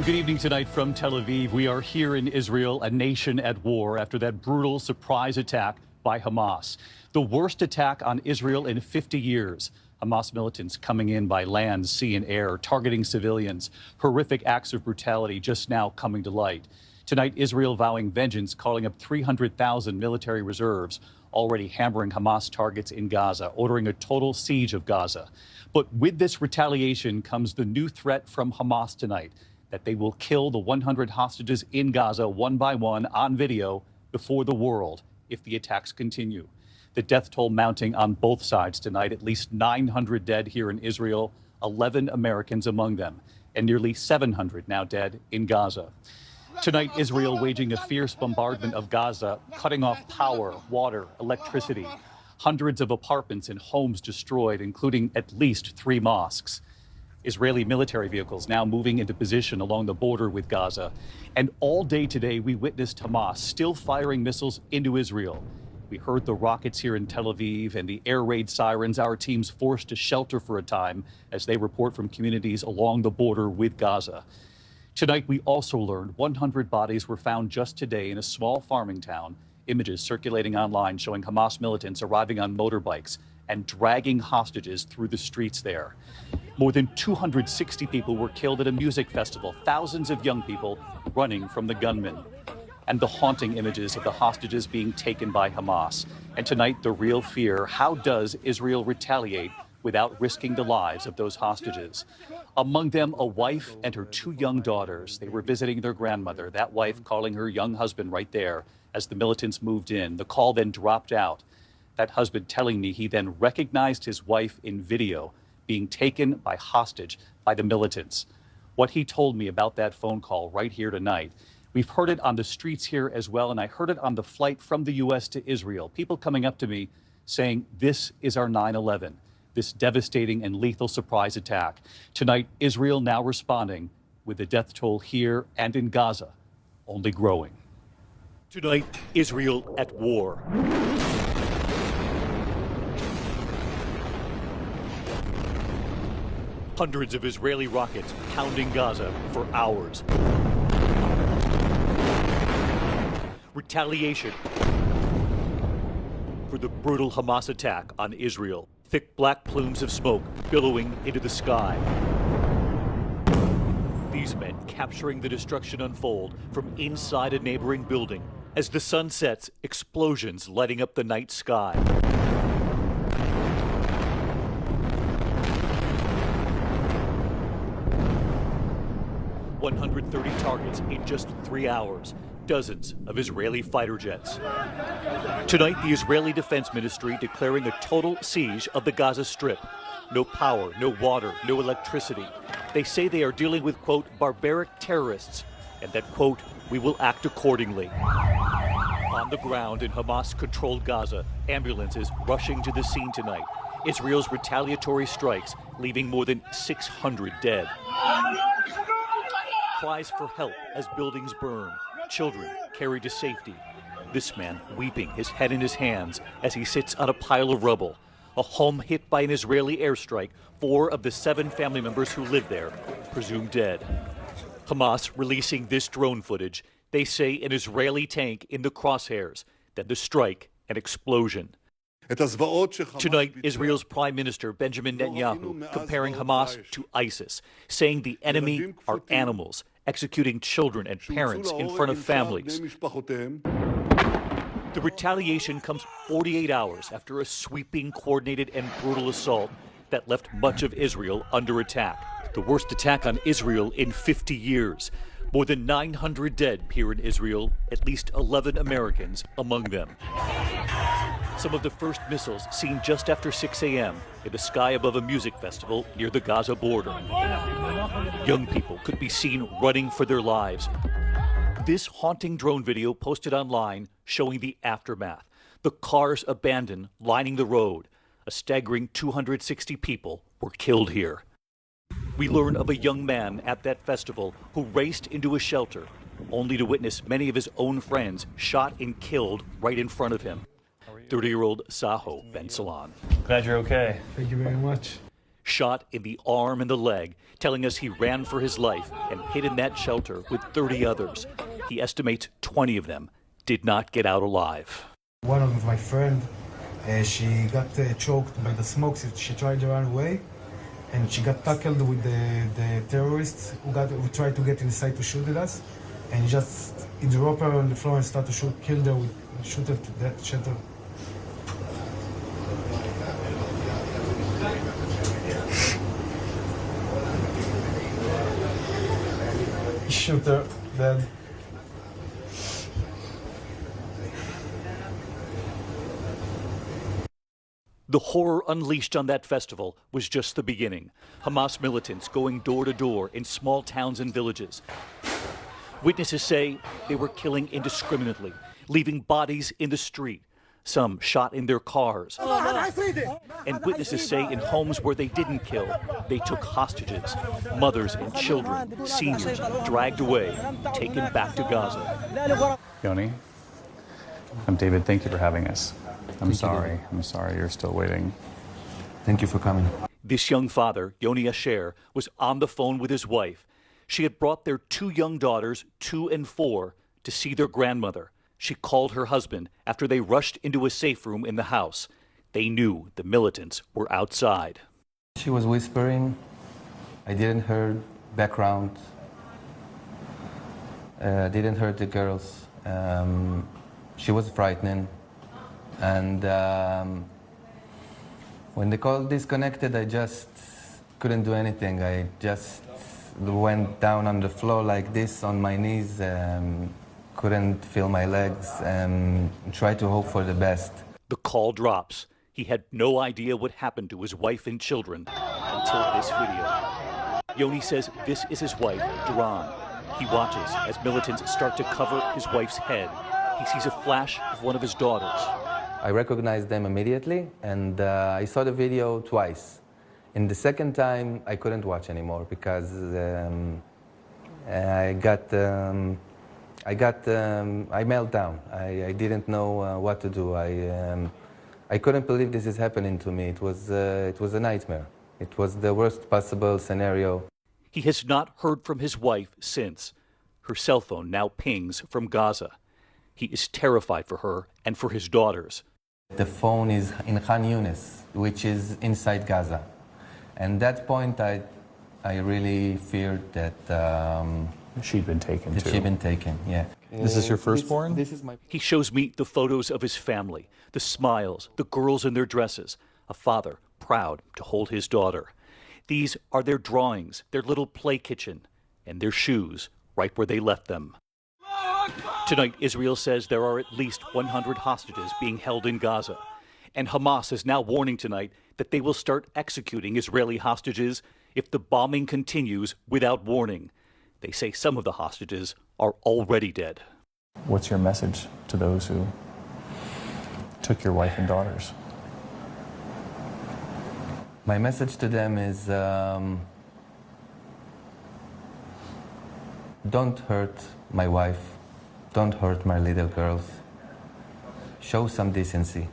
Good evening tonight from Tel Aviv. We are here in Israel, a nation at war after that brutal surprise attack by Hamas. The worst attack on Israel in 50 years. Hamas militants coming in by land, sea, and air, targeting civilians. Horrific acts of brutality just now coming to light. Tonight, Israel vowing vengeance, calling up 300,000 military reserves, already hammering Hamas targets in Gaza, ordering a total siege of Gaza. But with this retaliation comes the new threat from Hamas tonight, that they will kill the 100 hostages in Gaza one by one on video before the world if the attacks continue. The death toll mounting on both sides tonight, at least 900 dead here in Israel, 11 Americans among them, and nearly 700 now dead in Gaza. Tonight, Israel waging a fierce bombardment of Gaza, cutting off power, water, electricity. Hundreds of apartments and homes destroyed, including at least 3 mosques. Israeli military vehicles now moving into position along the border with Gaza. And all day today, we witnessed Hamas still firing missiles into Israel. We heard the rockets here in Tel Aviv and the air raid sirens, our teams forced to shelter for a time as they report from communities along the border with Gaza. Tonight, we also learned 100 bodies were found just today in a small farming town. Images circulating online showing Hamas militants arriving on motorbikes and dragging hostages through the streets there. More than 260 people were killed at a music festival, thousands of young people running from the gunmen. And the haunting images of the hostages being taken by Hamas. And tonight, the real fear: how does Israel retaliate without risking the lives of those hostages? Among them, a wife and her 2 young daughters. They were visiting their grandmother, that wife calling her young husband right there as the militants moved in. The call then dropped out. That husband telling me he then recognized his wife in video being taken by hostage by the militants. What he told me about that phone call right here tonight. We've heard it on the streets here as well, and I heard it on the flight from the U.S. to Israel. People coming up to me saying, this is our 9/11, this devastating and lethal surprise attack. Tonight, Israel now responding with the death toll here and in Gaza only growing. Tonight, Israel at war. Hundreds of Israeli rockets pounding Gaza for hours. Retaliation for the brutal Hamas attack on Israel. Thick black plumes of smoke billowing into the sky. These men capturing the destruction unfold from inside a neighboring building. As the sun sets, explosions lighting up the night sky. 130 targets in just 3 hours. Dozens of Israeli fighter jets. Tonight, the Israeli Defense Ministry declaring a total siege of the Gaza Strip. No power, no water, no electricity. They say they are dealing with, quote, barbaric terrorists, and that, quote, we will act accordingly. On the ground in Hamas-controlled Gaza, ambulances rushing to the scene tonight. Israel's retaliatory strikes leaving more than 600 dead. Cries for help as buildings burn. Children carried to safety. This man weeping, his head in his hands as he sits on a pile of rubble. A home hit by an Israeli airstrike. 4 of the 7 family members who lived there presumed dead. Hamas releasing this drone footage. They say an Israeli tank in the crosshairs. Then the strike and explosion. Tonight, Israel's Prime Minister Benjamin Netanyahu comparing Hamas to ISIS, saying the enemy are animals, executing children and parents in front of families. The retaliation comes 48 hours after a sweeping, coordinated, and brutal assault that left much of Israel under attack. The worst attack on Israel in 50 years. More than 900 dead here in Israel, at least 11 Americans among them. Some of the first missiles seen just after 6 a.m. in the sky above a music festival near the Gaza border. Young people could be seen running for their lives. This haunting drone video posted online showing the aftermath. The cars abandoned, lining the road. A staggering 260 people were killed here. We learn of a young man at that festival who raced into a shelter, only to witness many of his own friends shot and killed right in front of him. 30-year-old Saho Ben Salon. Glad you're okay. Thank you very much. shot in the arm and the leg, telling us he ran for his life and hid in that shelter with 30 others. He estimates 20 of them did not get out alive. One of my friends, she got choked by the smoke. She tried to run away, and she got tackled with the terrorists who tried to get inside to shoot at us. And he dropped her on the floor and started to kill her shoot her to death, shot her. He shoot her dead. The horror unleashed on that festival was just the beginning. Hamas militants going door to door in small towns and villages. Witnesses say they were killing indiscriminately, leaving bodies in the street, some shot in their cars. And witnesses say in homes where they didn't kill, they took hostages, mothers and children, seniors, dragged away, taken back to Gaza. Yoni, I'm David. Thank you for having us. I'm sorry you're still waiting. Thank you for coming. This young father, Yoni Asher, was on the phone with his wife. She had brought their 2 young daughters, 2 and 4, to see their grandmother. She called her husband after they rushed into a safe room in the house. They knew the militants were outside. She was whispering. I didn't hear background. Didn't hear the girls. She was frightening. And when the call disconnected, I just couldn't do anything. I just went down on the floor like this on my knees, couldn't feel my legs, and tried to hope for the best. The call drops. He had no idea what happened to his wife and children until this video. Yoni says this is his wife, Duran. He watches as militants start to cover his wife's head. He sees a flash of one of his daughters. I recognized them immediately, and I saw the video twice. In the second time, I couldn't watch anymore because I melted down. I didn't know what to do. I couldn't believe this is happening to me. It was a nightmare. It was the worst possible scenario. He has not heard from his wife since. Her cell phone now pings from Gaza. He is terrified for her and for his daughters. The phone is in Khan Yunis, which is inside Gaza. And at that point, I really feared that she'd been taken too. She'd been taken, yeah. This is your firstborn? This is my... He shows me the photos of his family, the smiles, the girls in their dresses, a father proud to hold his daughter. These are their drawings, their little play kitchen, and their shoes right where they left them. Tonight, Israel says there are at least 100 hostages being held in Gaza. And Hamas is now warning tonight that they will start executing Israeli hostages if the bombing continues without warning. They say some of the hostages are already dead. What's your message to those who took your wife and daughters? My message to them is don't hurt my wife, don't hurt my little girls. Show some decency.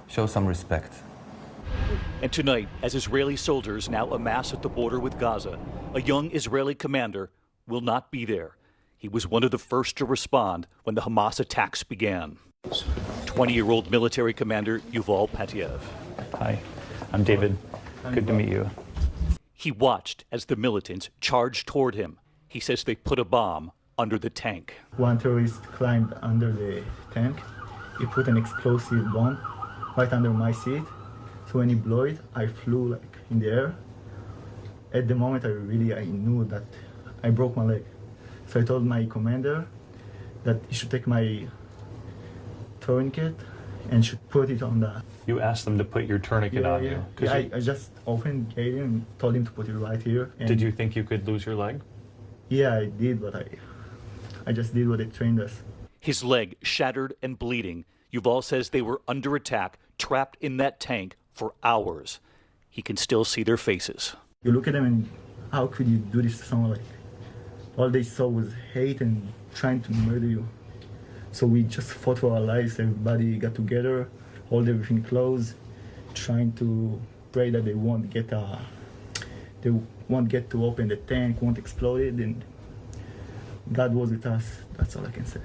Show some respect. And tonight, as Israeli soldiers now amass at the border with Gaza, a young Israeli commander will not be there. He was one of the first to respond when the Hamas attacks began. 20-year-old military commander Yuval Patiev. Hi, I'm David. Good to meet you. He watched as the militants charged toward him. He says they put a bomb under the tank. One terrorist climbed under the tank. He put an explosive bomb right under my seat. So when he blew it, I flew like in the air. At the moment, I knew that I broke my leg. So I told my commander that he should take my tourniquet and should put it on the... You asked them to put your tourniquet on you. Yeah, I just opened the gate and told him to put it right here. And did you think you could lose your leg? Yeah, I did, but I just did what they trained us. His leg shattered and bleeding. Yuval says they were under attack, trapped in that tank for hours. He can still see their faces. You look at them and how could you do this to someone? Like, all they saw was hate and trying to murder you. So we just fought for our lives. Everybody got together, hold everything close, trying to pray that they won't get to open the tank, won't explode it, and God was with us. That's all I can say.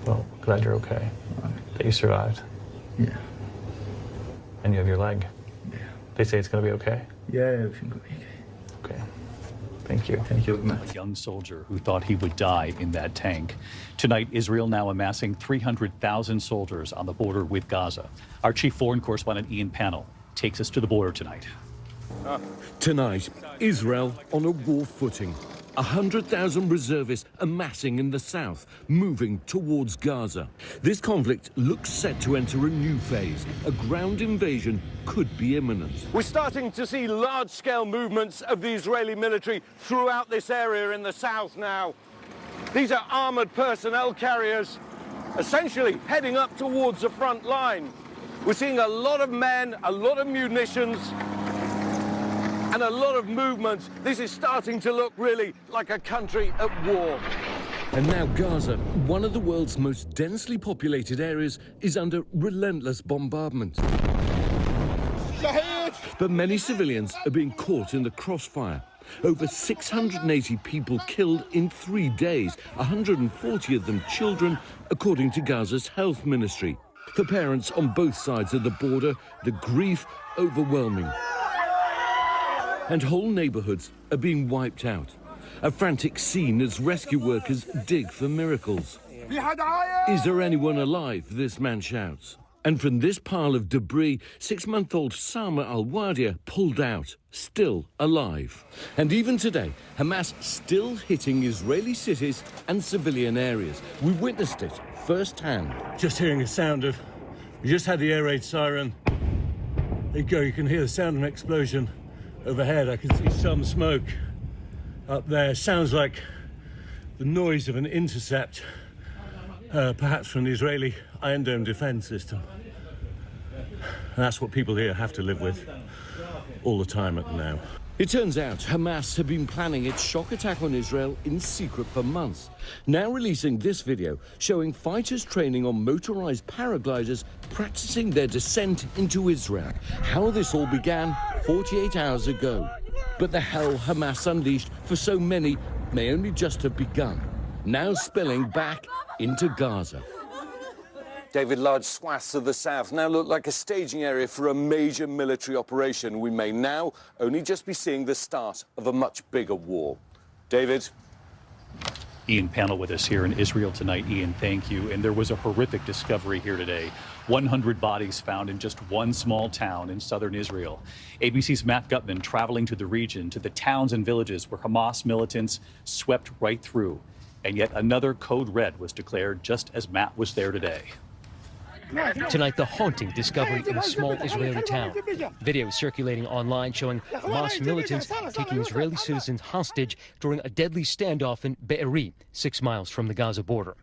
Well, glad you're okay. That you survived. Yeah. And you have your leg. Yeah. They say it's going to be okay? Yeah, everything will be okay. Okay. Thank you. Thank you very much. A young soldier who thought he would die in that tank. Tonight, Israel now amassing 300,000 soldiers on the border with Gaza. Our chief foreign correspondent, Ian Pannell, takes us to the border tonight. Tonight, Israel on a war footing. 100,000 reservists amassing in the south, moving towards Gaza. This conflict looks set to enter a new phase. A ground invasion could be imminent. We're starting to see large-scale movements of the Israeli military throughout this area in the south now. These are armored personnel carriers, essentially heading up towards the front line. We're seeing a lot of men, a lot of munitions, and a lot of movement. This is starting to look really like a country at war. And now Gaza, one of the world's most densely populated areas, is under relentless bombardment. But many civilians are being caught in the crossfire. Over 680 people killed in 3 days, 140 of them children, according to Gaza's health ministry. For parents on both sides of the border, the grief overwhelming. And whole neighborhoods are being wiped out. A frantic scene as rescue workers dig for miracles. Is there anyone alive? This man shouts. And from this pile of debris, 6-month-old Sama Al-Wadia pulled out, still alive. And even today, Hamas still hitting Israeli cities and civilian areas. We witnessed it firsthand. Just hearing the sound of, we just had the air raid siren. There you go, you can hear the sound of an explosion. Overhead, I can see some smoke up there. Sounds like the noise of an intercept, perhaps from the Israeli Iron Dome defense system. And that's what people here have to live with all the time at now. It turns out Hamas had been planning its shock attack on Israel in secret for months. Now releasing this video showing fighters training on motorized paragliders practicing their descent into Israel. How this all began 48 hours ago. But the hell Hamas unleashed for so many may only just have begun. Now spilling back into Gaza. David, large swaths of the south now look like a staging area for a major military operation. We may now only just be seeing the start of a much bigger war. David? Ian Pannell with us here in Israel tonight. Ian, thank you. And there was a horrific discovery here today. 100 bodies found in just one small town in southern Israel. ABC's Matt Gutman traveling to the region, to the towns and villages where Hamas militants swept right through. And yet another code red was declared just as Matt was there today. Tonight, the haunting discovery in a small Israeli town. Videos circulating online showing Hamas militants taking Israeli citizens hostage during a deadly standoff in Be'eri, 6 miles from the Gaza border.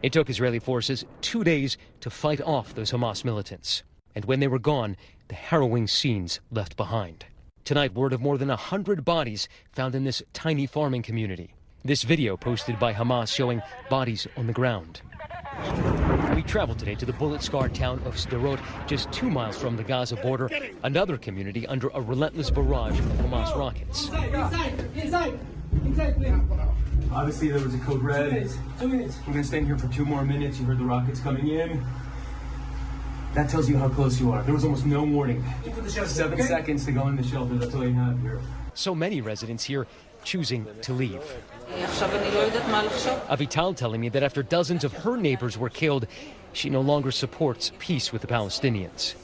It took Israeli forces 2 days to fight off those Hamas militants. And when they were gone, the harrowing scenes left behind. Tonight, word of more than 100 bodies found in this tiny farming community. This video posted by Hamas showing bodies on the ground. We traveled today to the bullet-scarred town of Sderot, just 2 miles from the Gaza border, another community under a relentless barrage of Hamas rockets. Inside, please. Obviously, there was a code red. 2 minutes. We're going to stand here for 2 more minutes. You heard the rockets coming in. That tells you how close you are. There was almost no warning. 7 seconds to go in the shelter. That's all you have here. So many residents here choosing to leave. Avital telling me that after dozens of her neighbors were killed, she no longer supports peace with the Palestinians.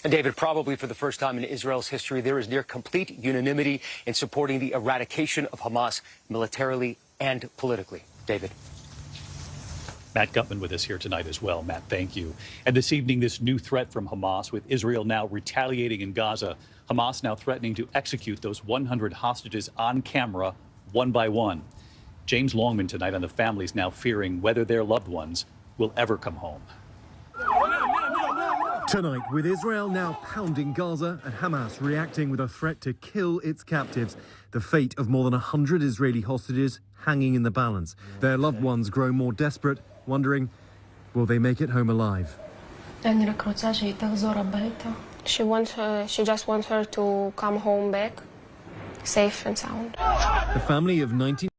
And David, probably for the first time in Israel's history, there is near complete unanimity in supporting the eradication of Hamas militarily and politically. David. Matt Gutman with us here tonight as well. Matt, thank you. And this evening, this new threat from Hamas, with Israel now retaliating in Gaza. Hamas now threatening to execute those 100 hostages on camera, one by one. James Longman tonight on the families now fearing whether their loved ones will ever come home. Tonight, with Israel now pounding Gaza and Hamas reacting with a threat to kill its captives, the fate of more than 100 Israeli hostages hanging in the balance. Their loved ones grow more desperate, wondering, will they make it home alive? She just wants her to come home back, safe and sound. The family of 19